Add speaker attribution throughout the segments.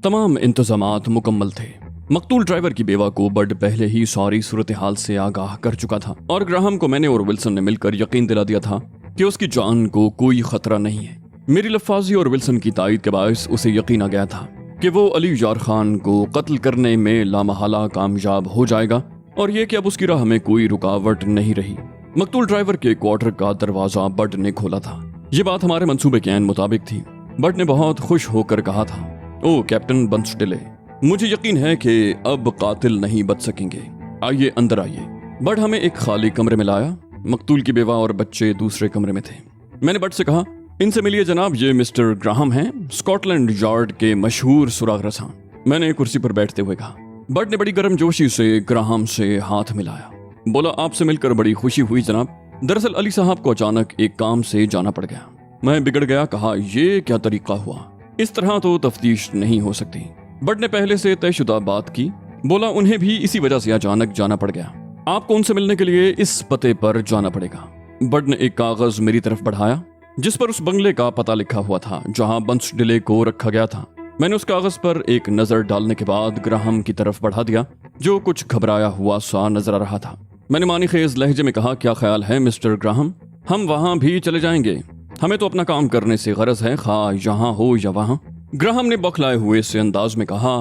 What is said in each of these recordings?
Speaker 1: तमाम इंतजामात मुकम्मल थे। मकतूल ड्राइवर की बेवा को बड पहले ही सारी सूरत हाल से आगाह कर चुका था और ग्राहम को मैंने और विल्सन ने मिलकर यकीन दिला दिया था कि उसकी जान को कोई खतरा नहीं है। मेरी लफ्फाजी और विल्सन की तायद के बायस उसे यकीन आ गया था कि वो अली जार खान को कत्ल करने में लामहला कामयाब हो जाएगा और ये कि अब उसकी राह में कोई रुकावट नहीं रही। मकतूल ड्राइवर के क्वार्टर का दरवाजा बड ने खोला था। ये बात हमारे मंसूबे के ऐन मुताबिक थी। बड ने बहुत खुश होकर कहा था, ओ कैप्टन बंसडिले, मुझे यकीन है कि अब कातिल नहीं बच सकेंगे। आइए अंदर आइए। बड हमें एक खाली कमरे में लाया। मकतूल की बेवा और बच्चे दूसरे कमरे में थे। मैंने बड से कहा, इनसे मिलिए जनाब, ये मिस्टर ग्राहम हैं, स्कॉटलैंड यार्ड के मशहूर सुराग रसां। मैंने कुर्सी पर बैठते हुए कहा। बड ने बड़ी गर्मजोशी से ग्राहम से हाथ मिलाया। बोला, आपसे मिलकर बड़ी खुशी हुई जनाब। दरअसल अली साहब को अचानक एक काम से जाना पड़ गया। मैं बिगड़ गया। कहा, ये क्या तरीका हुआ? इस तरह तो तफ्तीश नहीं हो सकती। बड ने पहले से तयशुदा बात की। बोला, उन्हें भी इसी वजह से अचानक जाना पड़ गया। आपको उनसे मिलने के लिए इस पते पर जाना पड़ेगा। बड ने एक कागज मेरी तरफ बढ़ाया जिस पर उस बंगले का पता लिखा हुआ था जहां बंसडिले को रखा गया था। मैंने उस कागज पर एक नजर डालने के बाद ग्राहम की तरफ बढ़ा दिया, जो कुछ घबराया हुआ सा नजर आ रहा था। मैंने मानीखेज लहजे में कहा, क्या ख्याल है मिस्टर ग्राहम? हम वहां भी चले जाएंगे। हमें तो अपना काम करने से गरज है, खा यहाँ हो या वहां। ग्राहम ने बौखलाए हुए से अंदाज में कहा,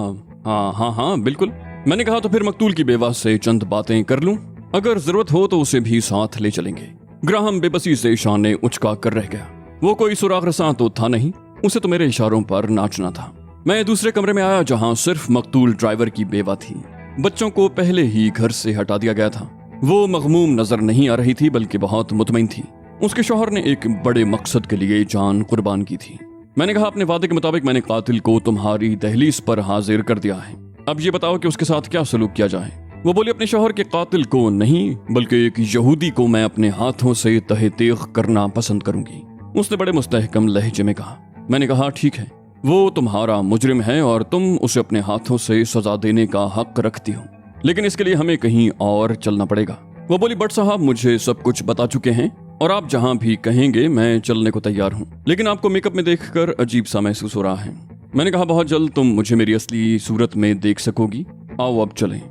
Speaker 1: हाँ बिल्कुल। मैंने कहा, तो फिर मकतूल की बेवा से चंद बातें कर लूं, अगर जरूरत हो तो उसे भी साथ ले चलेंगे। ग्राहम बेबसी से शाने उचका कर रह गया। वो कोई सुराग रसां तो था नहीं, उसे तो मेरे इशारों पर नाचना था। मैं दूसरे कमरे में आया जहां सिर्फ मकतूल ड्राइवर की बेवा थी। बच्चों को पहले ही घर से हटा दिया गया था। वो मगमूम नजर नहीं आ रही थी, बल्कि बहुत मुतमईन थी। उसके शौहर ने एक बड़े मकसद के लिए जान कुर्बान की थी। मैंने कहा, अपने वादे के मुताबिक मैंने कातिल को तुम्हारी दहलीज पर हाजिर कर दिया है। अब ये बताओ कि उसके साथ क्या सलूक किया जाए। वो बोली, अपने शौहर के कातिल को नहीं, बल्कि एक यहूदी को मैं अपने हाथों से तहे तेग करना पसंद करूंगी। उसने बड़े मुस्तहकम लहजे में कहा। मैंने कहा, ठीक है, वो तुम्हारा मुजरिम है और तुम उसे अपने हाथों से सजा देने का हक रखती हो, लेकिन इसके लिए हमें कहीं और चलना पड़ेगा। वो बोली, बट साहब, मुझे सब कुछ बता चुके हैं और आप जहां भी कहेंगे मैं चलने को तैयार हूं, लेकिन आपको मेकअप में देखकर अजीब सा महसूस हो रहा है। मैंने कहा, बहुत जल्द तुम मुझे मेरी असली सूरत में देख सकोगी। आओ अब चलें।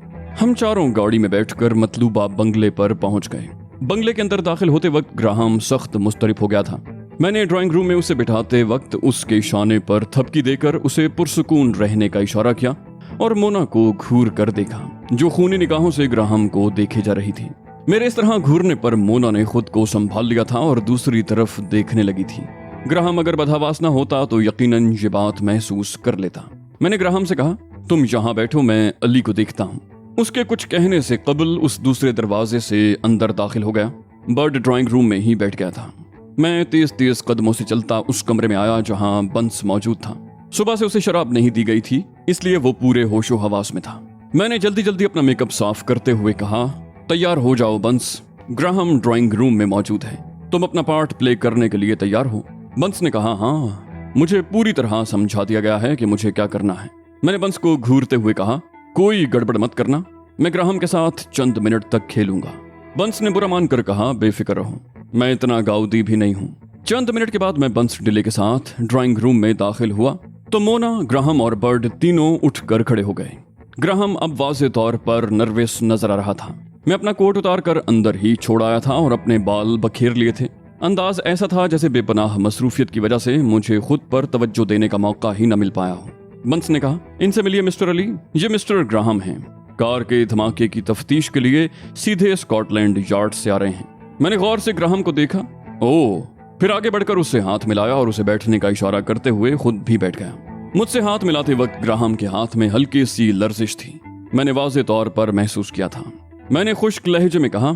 Speaker 1: हम चारों गाड़ी में बैठकर मतलूबा बंगले पर पहुंच गए। बंगले के अंदर दाखिल होते वक्त ग्राहम सख्त मुस्तरिफ हो गया था। मैंने ड्राइंग रूम में उसे बिठाते वक्त उसके शाने पर थपकी देकर उसे पुरसुकून रहने का इशारा किया और मोना को घूर कर देखा, जो खूनी निगाहों से ग्राहम को देखे जा रही थी। मेरे इस तरह घूरने पर मोना ने खुद को संभाल लिया था और दूसरी तरफ देखने लगी थी। ग्राहम अगर बदहवास न होता तो यकीनन ये बात महसूस कर लेता। मैंने ग्राहम से कहा, तुम यहाँ बैठो, मैं अली को देखता हूँ। उसके कुछ कहने से कबल उस दूसरे दरवाजे से अंदर दाखिल हो गया। बर्ड ड्राइंग रूम में ही बैठ गया था। मैं तेज तेज कदमों से चलता उस कमरे में आया जहां बंस मौजूद था। सुबह से उसे शराब नहीं दी गई थी, इसलिए वो पूरे होशो हवास में था। मैंने जल्दी जल्दी अपना मेकअप साफ करते हुए कहा, तैयार हो जाओ बंस, ग्राहम ड्राइंग रूम में मौजूद है। तुम अपना पार्ट प्ले करने के लिए तैयार हो? बंस ने कहा, हाँ, मुझे पूरी तरह समझा दिया गया है कि मुझे क्या करना है। मैंने बंस को घूरते हुए कहा, कोई गड़बड़ मत करना, मैं ग्राहम के साथ चंद मिनट तक खेलूंगा। बंस ने बुरा मानकर कहा, बेफिक्र रहो, मैं इतना गाउदी भी नहीं हूँ। चंद मिनट के बाद मैं बंसडिले के साथ ड्राइंग रूम में दाखिल हुआ तो मोना, ग्राहम और बर्ड तीनों उठकर खड़े हो गए। ग्राहम अब वाज़े तौर पर नर्वस नजर आ रहा था। मैं अपना कोट उतार कर अंदर ही छोड़ आया था और अपने बाल बखेर लिए थे। अंदाज ऐसा था जैसे बेपनाह मसरूफियत की वजह से मुझे खुद पर तवज्जो देने का मौका ही न मिल पाया हो। बंस ने कहा, इनसे मिलिए मिस्टर अली, ये मिस्टर ग्राहम हैं। कार के धमाके की तफ्तीश के लिए सीधे स्कॉटलैंड यार्ड से आ रहे हैं। मैंने गौर से ग्राहम को देखा। ओह, फिर आगे बढ़कर उससे हाथ मिलाया और उसे बैठने का इशारा करते हुए खुद भी बैठ गया। मुझसे हाथ मिलाते वक्त ग्राहम के हाथ में हल्की सी लर्जिश थी। मैंने वाज़े तौर पर महसूस किया था। मैंने खुश्क लहजे में कहा,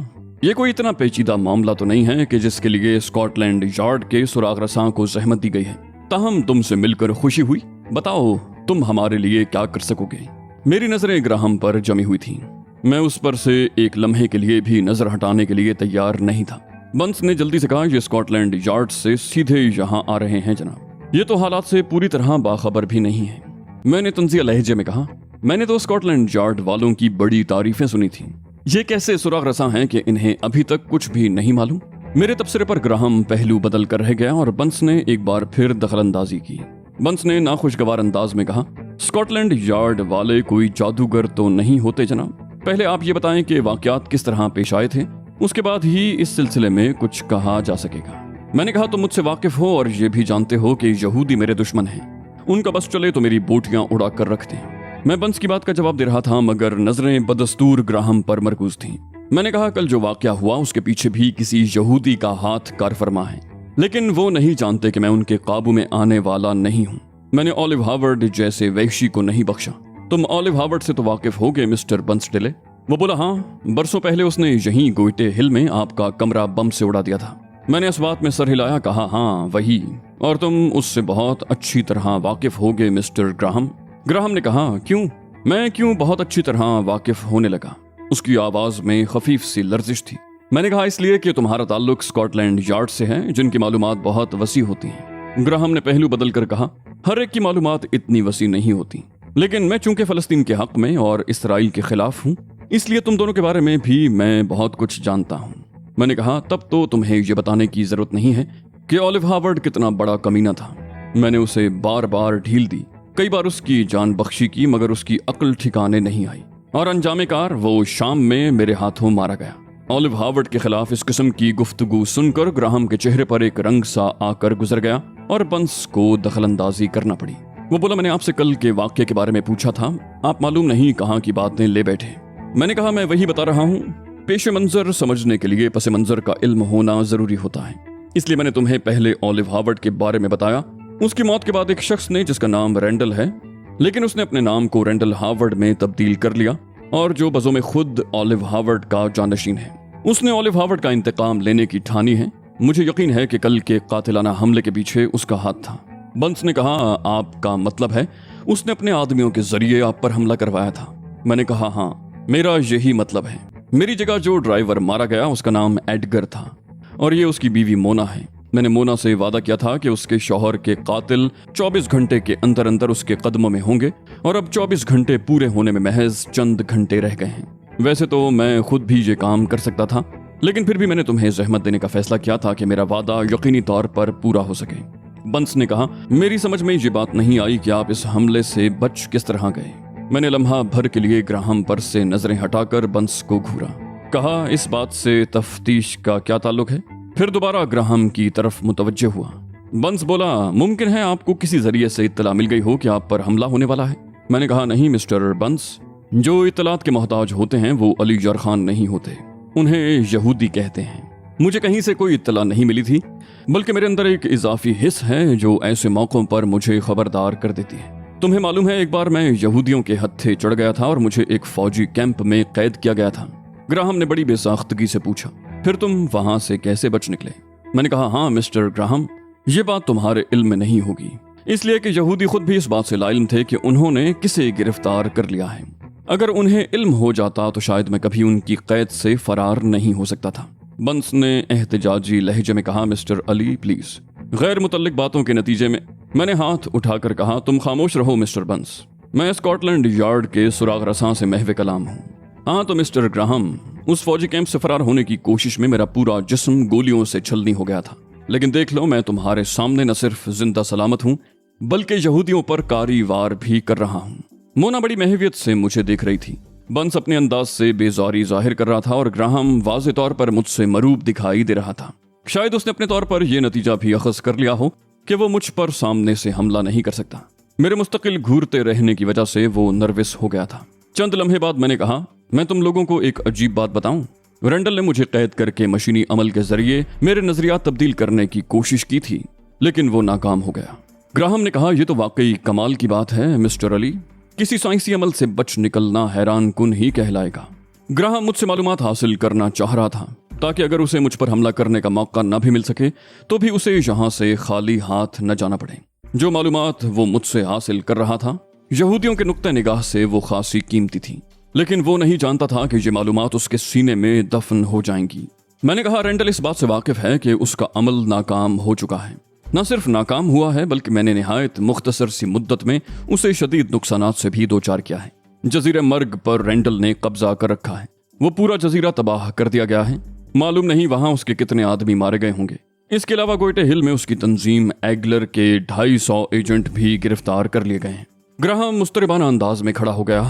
Speaker 1: यह कोई इतना पेचीदा मामला तो नहीं है कि जिसके लिए स्कॉटलैंड यार्ड के सुराग रसां को जहमत दी गई है। ताहम तुमसे मिलकर खुशी हुई। बताओ, तुम हमारे लिए क्या कर सकोगे? मेरी नजरें ग्राहम पर जमी हुई थी। मैं उस पर से एक लम्हे के लिए भी नजर हटाने के लिए तैयार नहीं था। बंस ने जल्दी से कहा, ये स्कॉटलैंड यार्ड से सीधे यहाँ आ रहे हैं जनाब। ये तो हालात से पूरी तरह बाखबर भी नहीं है। मैंने तंजिया लहजे में कहा, मैंने तो स्कॉटलैंड यार्ड वालों की बड़ी तारीफें सुनी थी। ये कैसे सुराग रसां हैं कि इन्हें अभी तक कुछ भी नहीं मालूम। मेरे तबसरे पर ग्राहम पहलू बदल कर रह गया और बंस ने एक बार फिर दखलंदाजी की। बंस ने नाखुशगवार अंदाज में कहा, स्कॉटलैंड यार्ड वाले कोई जादूगर तो नहीं होते जनाब? पहले आप ये बताएं कि वाकयात किस तरह पेश आए थे, उसके बाद ही इस सिलसिले में कुछ कहा जा सकेगा। मैंने कहा तुम मुझसे वाकिफ हो और ये भी जानते हो कि यहूदी मेरे दुश्मन हैं। उनका बस चले तो मेरी बोटियां उड़ा कर रखते हैं। मैं बंस की बात का जवाब दे रहा था मगर नजरें बदस्तूर ग्राहम पर मरकूज थीं। मैंने कहा कल जो वाकया हुआ उसके पीछे भी किसी यहूदी का हाथ कारफरमा है, लेकिन वो नहीं जानते कि मैं उनके काबू में आने वाला नहीं हूँ। मैंने ऑलिव हार्वर्ड जैसे वैश्य को नहीं बख्शा। तुम ऑलिव हार्वर्ड से तो वाकिफ हो गए मिस्टर बंसडेले? वो बोला हाँ, बरसों पहले उसने यहीं गोइटे हिल में आपका कमरा बम से उड़ा दिया था। मैंने इस बात में सर हिलाया, कहा हाँ वही, और तुम उससे बहुत अच्छी तरह वाकिफ हो गए मिस्टर ग्राहम। ग्राहम ने कहा क्यों? मैं क्यों बहुत अच्छी तरह वाकिफ होने लगा? उसकी आवाज में खफीफ सी लर्जिश थी। मैंने कहा इसलिए कि तुम्हारा ताल्लुक स्कॉटलैंड यार्ड से है, जिनकी मालूमात बहुत वसी होती हैं। ग्राहम ने पहलू बदल कर कहा हर एक की मालूमात इतनी वसी नहीं होती, लेकिन मैं चूंकि फलस्तीन के हक में और इसराइल के खिलाफ हूँ, इसलिए तुम दोनों के बारे में भी मैं बहुत कुछ जानता हूँ। मैंने कहा तब तो तुम्हें ये बताने की जरूरत नहीं है कि ऑलिव हार्वर्ड कितना बड़ा कमीना था। मैंने उसे बार बार ढील दी, कई बार उसकी जान बख्शी की, मगर उसकी अक्ल ठिकाने नहीं आई और अंजामे कार वो शाम में मेरे हाथों मारा गया। ऑलिव हार्वर्ड के खिलाफ इस किस्म की गुफ्तगू सुनकर ग्राहम के चेहरे पर एक रंग सा आकर गुजर गया और बंस को दखलंदाजी करना पड़ी। वो बोला मैंने आपसे कल के वाक्य के बारे में पूछा था, आप मालूम नहीं कहाँ की बातें ले बैठे। मैंने कहा मैं वही बता रहा हूँ, पेश मंजर समझने के लिए पस मंजर का इल्म होना जरूरी होता है। इसलिए मैंने तुम्हें पहले ऑलिव हार्वर्ड के बारे में बताया। उसकी मौत के बाद एक शख्स ने जिसका नाम रेंडल है, लेकिन उसने अपने नाम को रेंडल हार्वर्ड में तब्दील कर लिया, और जो बज़ो में खुद ऑलिव हार्वर्ड का जानशीन है, उसने ऑलिव हार्वर्ड का इंतकाम लेने की ठानी है। मुझे यकीन है कि कल के कातिलाना हमले के पीछे उसका हाथ था। बंस ने कहा आपका मतलब है उसने अपने आदमियों के जरिए आप पर हमला करवाया था? मैंने कहा हाँ, मेरा यही मतलब है। मेरी जगह जो ड्राइवर मारा गया उसका नाम एडगर था और ये उसकी बीवी मोना है। मैंने मोना से वादा किया था कि उसके शौहर के कातिल 24 घंटे के अंदर अंदर उसके कदमों में होंगे, और अब 24 घंटे पूरे होने में महज चंद घंटे रह गए हैं। वैसे तो मैं खुद भी ये काम कर सकता था, लेकिन फिर भी मैंने तुम्हें जहमत देने का फैसला किया था कि मेरा वादा यकीनी तौर पर पूरा हो सके। बंस ने कहा मेरी समझ में ये बात नहीं आई कि आप इस हमले से बच किस तरह गए। मैंने लम्हा भर के लिए ग्राहम पर से नजरें हटाकर बंस को घूरा, कहा इस बात से तफ्तीश का क्या ताल्लुक है? फिर दोबारा ग्राहम की तरफ मुतवज्जे हुआ। बंस बोला मुमकिन है आपको किसी जरिए से इत्तला मिल गई हो कि आप पर हमला होने वाला है। मैंने कहा नहीं मिस्टर बंस, जो इत्तलात के मोहताज होते हैं वो अली जर खान नहीं होते, उन्हें यहूदी कहते हैं। मुझे कहीं से कोई इत्तला नहीं मिली थी, बल्कि मेरे अंदर एक इजाफी हिस्स है जो ऐसे मौकों पर मुझे खबरदार कर देती है। तुम्हें मालूम है एक बार मैं यहूदियों के हत्थे चढ़ गया था और मुझे एक फौजी कैंप में कैद किया गया था। ग्राहम ने बड़ी बेसाख्तगी से पूछा फिर तुम वहां से कैसे बच निकले? मैंने कहा हाँ मिस्टर ग्राहम, ये बात तुम्हारे इल्म में नहीं होगी, इसलिए कि यहूदी खुद भी इस बात से लाइल्म थे कि उन्होंने किसे गिरफ्तार कर लिया है। अगर उन्हें इल्म हो जाता तो शायद मैं कभी उनकी कैद से फरार नहीं हो सकता था। बंस ने एहतजाजी लहजे में कहा मिस्टर अली प्लीज। गैर मुतल्लिक बातों के नतीजे में मैंने हाथ उठाकर कहा तुम खामोश रहो मिस्टर बंस, मैं स्कॉटलैंड यार्ड के सुराग रसां से महवे कलाम हूँ। हाँ तो मिस्टर ग्राहम, उस फौजी कैंप से फरार होने की कोशिश में मेरा पूरा जिस्म गोलियों से छलनी हो गया था, लेकिन देख लो मैं तुम्हारे सामने न सिर्फ जिंदा सलामत हूँ बल्कि यहूदियों पर कारी वार भी कर रहा हूँ। मोना बड़ी महवियत से मुझे देख रही थी। बंस अपने अंदाज से बेजारी जाहिर कर रहा था और ग्राहम वाज़े तौर पर मुझसे मरूब दिखाई दे रहा था। शायद उसने अपने तौर पर यह नतीजा भी अखज़ कर लिया हो कि वो मुझ पर सामने से हमला नहीं कर सकता। मेरे मुस्तकिल घूरते रहने की वजह से वो नर्वस हो गया था। चंद लम्हे बाद मैंने कहा मैं तुम लोगों को एक अजीब बात बताऊं। रेंडल ने मुझे कैद करके मशीनी अमल के जरिए मेरे नजरियात तब्दील करने की कोशिश की थी, लेकिन वो नाकाम हो गया। ग्राहम ने कहा यह तो वाकई कमाल की बात है मिस्टर अली, किसी साइंसी अमल से बच निकलना हैरान कुन ही कहलाएगा। ग्राहम मुझसे मालूमात हासिल करना चाह रहा था ताकि अगर उसे मुझ पर हमला करने का मौका न भी मिल सके तो भी उसे यहाँ से खाली हाथ न जाना पड़े। जो मालूमात वो मुझसे हासिल कर रहा था यहूदियों के नुक्ते निगाह से वो खासी कीमती थी, लेकिन वो नहीं जानता था कि ये मालूमात उसके सीने में दफन हो जाएंगी। मैंने कहा रेंडल इस बात से वाकिफ है कि उसका अमल नाकाम हो चुका है। न सिर्फ नाकाम हुआ है बल्कि मैंने निहायत मुख्तसर सी मुद्दत में उसे शदीद नुकसानात से भी दो चार किया है। जजीरे मर्ग पर रेंडल ने कब्जा कर रखा है। वो पूरा जजीरा तबाह कर दिया गया है। मालूम नहीं वहां उसके कितने आदमी मारे गए होंगे। इसके अलावा गोइटे हिल में उसकी तंजीम एगलर के 250 एजेंट भी गिरफ्तार कर लिए गए हैं। ग्राहम मुस्तरबाना अंदाज में खड़ा हो गया।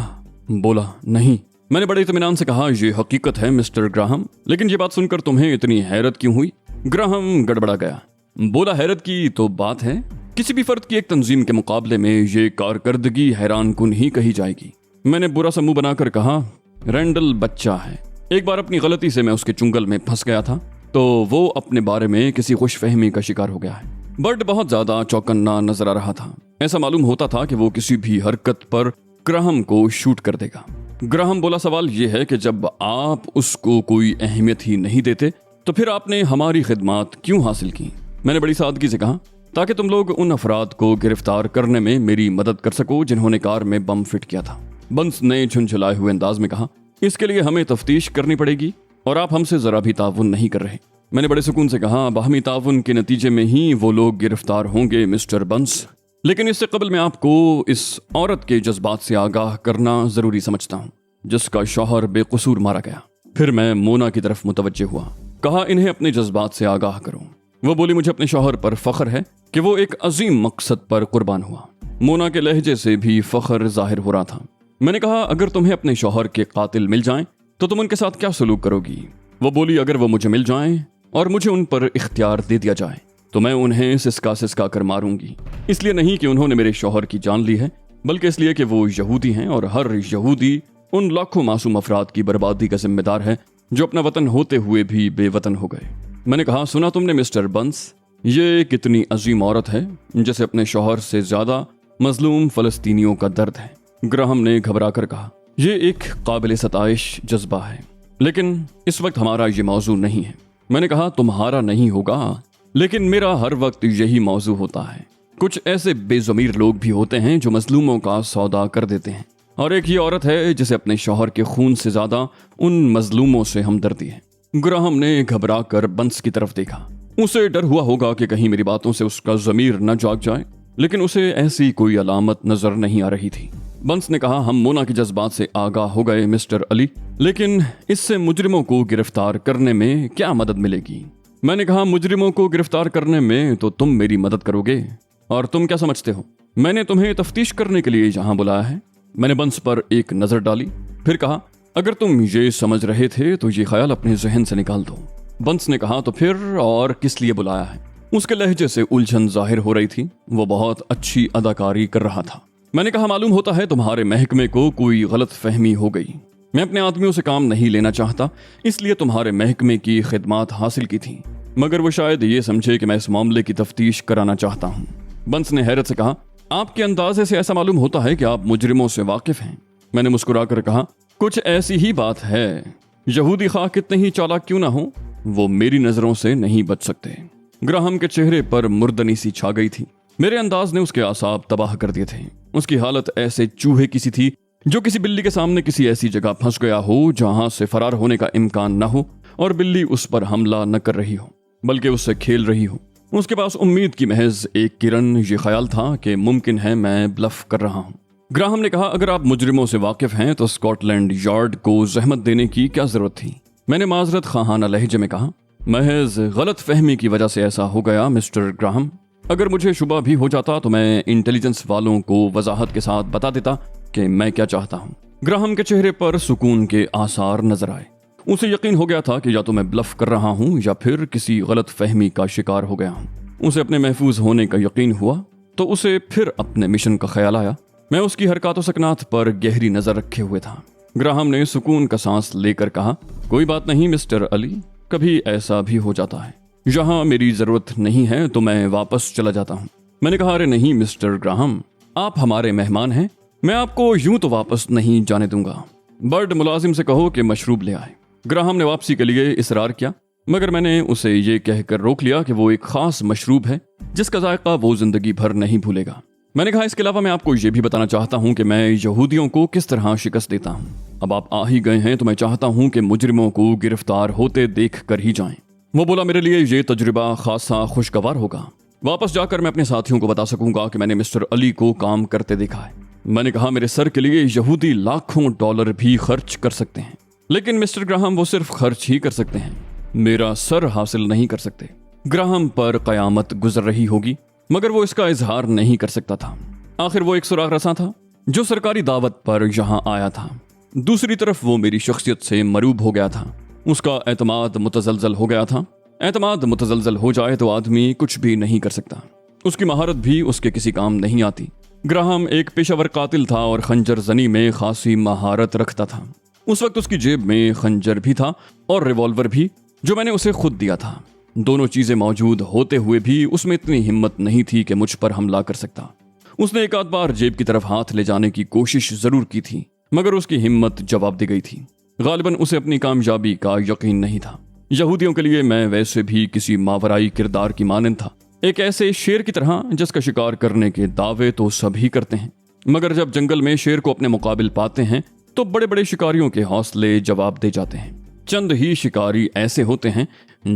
Speaker 1: बोला, नहीं। मैंने बड़े इत्मीनान से कहा, ये हकीकत है मिस्टर ग्राहम, लेकिन ये बात सुनकर तुम्हें इतनी हैरत क्यों हुई? ग्राहम गड़बड़ा गया। बोला, हैरत की तो बात है, किसी भी फर्द की एक तंजीम के मुकाबले में ये कारकर्दगी हैरान कुन ही कही जाएगी। मैंने बुरा सा मुंह बनाकर कहा, रैंडल बच्चा है। एक बार अपनी गलती से मैं उसके चुंगल में फंस गया था, तो वो अपने बारे में किसी खुशफहमी का शिकार हो गया है। बर्ड बहुत ज्यादा चौकन्ना नजर आ रहा था। ऐसा मालूम होता था कि वो किसी भी हरकत पर ग्राहम को शूट कर देगा। ग्राहम बोला, सवाल ये है कि जब आप उसको कोई अहमियत ही नहीं देते तो फिर आपने हमारी खिदमत क्यों हासिल की? मैंने बड़ी सादगी से कहा, ताकि तुम लोग उन अफराद को गिरफ्तार करने में मेरी मदद कर सको जिन्होंने कार में बम फिट किया था। बंस ने झुंझुलाए हुए अंदाज में कहा, इसके लिए हमें तफ्तीश करनी पड़ेगी और आप हमसे जरा भी ताउन नहीं कर रहे। मैंने बड़े सुकून से कहा, बाहमी ताउन के नतीजे में ही वो लोग गिरफ्तार होंगे मिस्टर बंस, लेकिन इससे कबल मैं आपको इस औरत के जज्बात से आगाह करना जरूरी समझता हूँ जिसका शौहर बेकसूर मारा गया। फिर मैं मोना की तरफ मुतवज्जे हुआ। कहा, इन्हें अपने जज्बात से आगाह करो। वो बोली, मुझे अपने शौहर पर फख्र है कि वो एक अजीम मकसद पर कुर्बान हुआ। मोना के लहजे से भी फख्र जाहिर हो रहा था। मैंने कहा, अगर तुम्हें अपने शौहर के कातिल मिल जाएं तो तुम उनके साथ क्या सलूक करोगी? वो बोली, अगर वो मुझे मिल जाएं और मुझे उन पर इख्तियार दे दिया जाए तो मैं उन्हें सिसका कर मारूंगी। इसलिए नहीं कि उन्होंने मेरे शौहर की जान ली है, बल्कि इसलिए कि वो यहूदी हैं और हर यहूदी उन लाखों मासूम अफराद की बर्बादी का जिम्मेदार है जो अपना वतन होते हुए भी बेवतन हो गए। मैंने कहा, सुना तुमने मिस्टर बंस, ये कितनी अजीम औरत है जिसे अपने शौहर से ज्यादा मजलूम फलस्तीनियों का दर्द है। ग्राहम ने घबरा कर कहा, ये एक काबिल सताइश जज्बा है, लेकिन इस वक्त हमारा ये मौजू नहीं है। मैंने कहा, तुम्हारा नहीं होगा, लेकिन मेरा हर वक्त यही मौजू होता है। कुछ ऐसे बेज़मीर लोग भी होते हैं जो मजलूमों का सौदा कर देते हैं, और एक ये औरत है जिसे अपने शौहर के खून से ज्यादा उन मजलूमों से हमदर्दी है। ग्राहम ने घबरा कर बंस की तरफ देखा। उसे डर हुआ होगा कि कहीं मेरी बातों से उसका ज़मीर न जाग जाए, लेकिन उसे ऐसी कोई अलामत नजर नहीं आ रही थी। बंस ने कहा, हम मोना के जज्बात से आगाह हो गए मिस्टर अली, लेकिन इससे मुजरिमों को गिरफ्तार करने में क्या मदद मिलेगी? मैंने कहा, मुजरिमों को गिरफ्तार करने में तो तुम मेरी मदद करोगे, और तुम क्या समझते हो मैंने तुम्हें तफ्तीश करने के लिए यहाँ बुलाया है? मैंने बंस पर एक नजर डाली, फिर कहा, अगर तुम ये समझ रहे थे तो ये ख्याल अपने जहन से निकाल दो। बंस ने कहा, तो फिर और किस लिए बुलाया है? उसके लहजे से उलझन जाहिर हो रही थी। वो बहुत अच्छी अदाकारी कर रहा था। मैंने कहा, मालूम होता है तुम्हारे महकमे को कोई गलत फहमी हो गई। मैं अपने आदमियों से काम नहीं लेना चाहता, इसलिए तुम्हारे महकमे की खिदमत हासिल की थी, मगर वो शायद ये समझे कि मैं इस मामले की तफ्तीश कराना चाहता हूँ। बंस ने हैरत से कहा, आपके अंदाजे से ऐसा मालूम होता है कि आप मुजरिमों से वाकिफ हैं। मैंने मुस्कुराकर कहा, कुछ ऐसी ही बात है। यहूदी खा कितने ही चालाक क्यों ना हो, वो मेरी नजरों से नहीं बच सकते। ग्राहम के चेहरे पर मुर्दनी सी छा गई थी। मेरे अंदाज ने उसके आसाब तबाह कर दिए थे। उसकी हालत ऐसे चूहे की सी थी जो किसी बिल्ली के सामने किसी ऐसी जगह फंस गया हो जहां से फरार होने का इम्कान न हो और बिल्ली उस पर हमला न कर रही हो बल्कि उससे खेल रही हो। उसके पास उम्मीद की महज एक किरण, ये ख्याल था कि मुमकिन है मैं ब्लफ कर रहा हूँ। ग्राहम ने कहा, अगर आप मुजरिमों से वाकिफ हैं तो स्कॉटलैंड यार्ड को जहमत देने की क्या जरूरत थी? मैंने माजरत खाहाना लहजे में कहा, महज गलत फहमी की वजह से ऐसा हो गया मिस्टर ग्राहम। अगर मुझे शुबा भी हो जाता तो मैं इंटेलिजेंस वालों को वजाहत के साथ बता देता कि मैं क्या चाहता हूँ। ग्राहम के चेहरे पर सुकून के आसार नजर आए। उसे यकीन हो गया था कि या तो मैं ब्लफ कर रहा हूँ या फिर किसी गलत फहमी का शिकार हो गया हूँ। उसे अपने महफूज होने का यकीन हुआ तो उसे फिर अपने मिशन का ख्याल आया। मैं उसकी हरकत सकनात पर गहरी नजर रखे हुए था। ग्राहम ने सुकून का सांस लेकर कहा, कोई बात नहीं मिस्टर अली, कभी ऐसा भी हो जाता है। यहाँ मेरी जरूरत नहीं है तो मैं वापस चला जाता हूँ। मैंने कहा, अरे नहीं मिस्टर ग्राहम, आप हमारे मेहमान हैं, मैं आपको यूं तो वापस नहीं जाने दूंगा। बर्ड मुलाजिम से कहो कि मशरूब ले आए। ग्राहम ने वापसी के लिए इसरार किया, मगर मैंने उसे ये कहकर रोक लिया कि वो एक खास मशरूब है जिसका जायका वो जिंदगी भर नहीं भूलेगा। मैंने कहा, इसके अलावा मैं आपको ये भी बताना चाहता हूँ कि मैं यहूदियों को किस तरह शिकस्त देता हूँ। अब आप आ ही गए हैं तो मैं चाहता हूँ कि मुजरिमों को गिरफ्तार होते देख कर ही जाएं। वो बोला, मेरे लिए ये तजुर्बा खासा खुशगवार होगा। वापस जाकर मैं अपने साथियों को बता सकूंगा कि मैंने मिस्टर अली को काम करते देखा है। मैंने कहा, मेरे सर के लिए यहूदी लाखों डॉलर भी खर्च कर सकते हैं, लेकिन मिस्टर ग्राहम वो सिर्फ खर्च ही कर सकते हैं, मेरा सर हासिल नहीं कर सकते। ग्राहम पर कयामत गुजर रही होगी मगर वो इसका इजहार नहीं कर सकता था। आखिर वो एक सुराग रसा था जो सरकारी दावत पर यहाँ आया था। दूसरी तरफ वो मेरी शख्सियत से मरूब हो गया था। उसका एतमाद मुतजलजल हो गया था। एतमाद मुतजलजल हो जाए तो आदमी कुछ भी नहीं कर सकता। उसकी महारत भी उसके किसी काम नहीं आती। ग्राहम एक पेशावर कातिल था और खंजर जनी में खासी महारत रखता था। उस वक्त उसकी जेब में खंजर भी था और रिवॉल्वर भी, जो मैंने उसे खुद दिया था। दोनों चीजें मौजूद होते हुए भी उसमें इतनी हिम्मत नहीं थी कि मुझ पर हमला कर सकता। उसने एक आध बार जेब की तरफ हाथ ले जाने की कोशिश जरूर की थी, मगर उसकी हिम्मत जवाब दे गई थी। गालिबन उसे अपनी कामयाबी का यकीन नहीं था। यहूदियों के लिए मैं वैसे भी किसी मावराई किरदार की मानंद था, एक ऐसे शेर की तरह जिसका शिकार करने के दावे तो सभी करते हैं, मगर जब जंगल में शेर को अपने मुकाबिल पाते हैं तो बड़े बड़े शिकारियों के हौसले जवाब दे जाते हैं। चंद ही शिकारी ऐसे होते हैं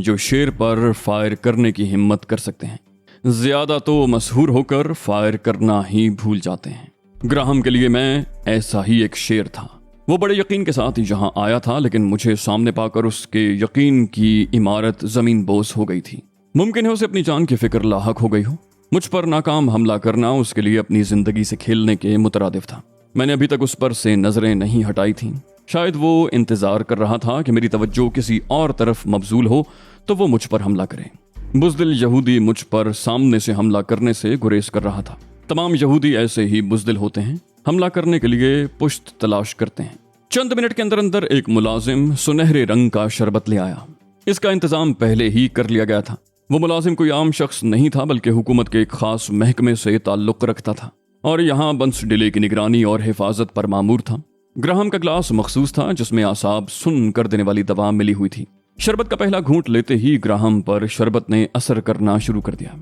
Speaker 1: जो शेर पर फायर करने की हिम्मत कर सकते हैं, ज्यादा तो मशहूर होकर फायर करना ही भूल जाते हैं। ग्राहम के लिए मैं ऐसा ही एक शेर था। वो बड़े यकीन के साथ यहाँ आया था, लेकिन मुझे सामने पाकर उसके यकीन की इमारत जमीन बोस हो गई थी। मुमकिन है उसे अपनी जान की फिक्र लाहक हो गई हो। मुझ पर नाकाम हमला करना उसके लिए अपनी जिंदगी से खेलने के मुतरादिफ था। मैंने अभी तक उस पर से नजरें नहीं हटाई थीं। शायद वो इंतजार कर रहा था कि मेरी तवज्जो किसी और तरफ मबजूल हो तो वो मुझ पर हमला करे। बुज़दिल यहूदी मुझ पर सामने से हमला करने से गुरेज कर रहा था। तमाम यहूदी ऐसे ही बुज़दिल होते हैं, हमला करने के लिए पुश्त तलाश करते हैं। चंद मिनट के अंदर अंदर एक मुलाजिम सुनहरे रंग का शरबत ले आया। इसका इंतजाम पहले ही कर लिया गया था। वो मुलाजिम कोई आम शख्स नहीं था, बल्कि हुकूमत के एक खास महकमे से ताल्लुक रखता था और यहाँ बंस डिले की निगरानी और हिफाजत पर मामूर था। ग्राहम का ग्लास मखसूस था जिसमें आसाब सुन कर देने वाली दवा मिली हुई थी। शरबत का पहला घूंट लेते ही ग्राहम पर शरबत ने असर करना शुरू कर दिया।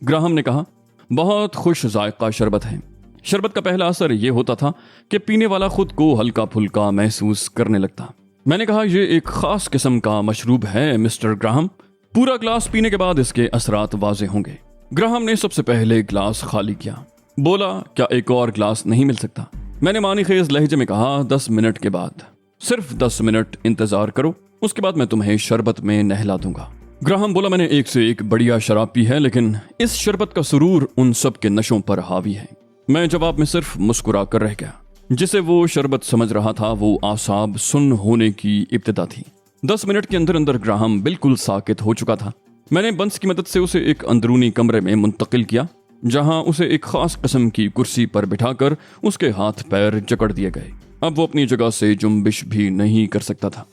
Speaker 1: ग्राहम ने कहा, बहुत खुश जायका शरबत है। शरबत का पहला असर यह होता था कि पीने वाला खुद को हल्का फुल्का महसूस करने लगता। मैंने कहा, यह एक खास किस्म का मशरूब है मिस्टर ग्राहम। पूरा ग्लास पीने के बाद इसके असरात वाजे होंगे। ग्राहम ने सबसे पहले ग्लास खाली किया। बोला, क्या एक और ग्लास नहीं मिल सकता? मैंने मानीखेज लहजे में कहा, 10 मिनट के बाद। सिर्फ 10 मिनट इंतजार करो, उसके बाद मैं तुम्हें शरबत में नहला दूंगा। ग्राहम बोला, मैंने एक से एक बढ़िया शराब पी है, लेकिन इस शरबत का सुरूर उन सब के नशों पर हावी है। मैं जवाब में सिर्फ मुस्कुरा कर रह गया। जिसे वो शरबत समझ रहा था वो आसाब सुन होने की इब्तिदा थी। 10 मिनट के अंदर अंदर ग्राहम बिल्कुल साकित हो चुका था। मैंने बंस की मदद से उसे एक अंदरूनी कमरे में मुंतकिल किया, जहां उसे एक खास किस्म की कुर्सी पर बिठाकर उसके हाथ पैर जकड़ दिए गए। अब वो अपनी जगह से जुम्बिश भी नहीं कर सकता था।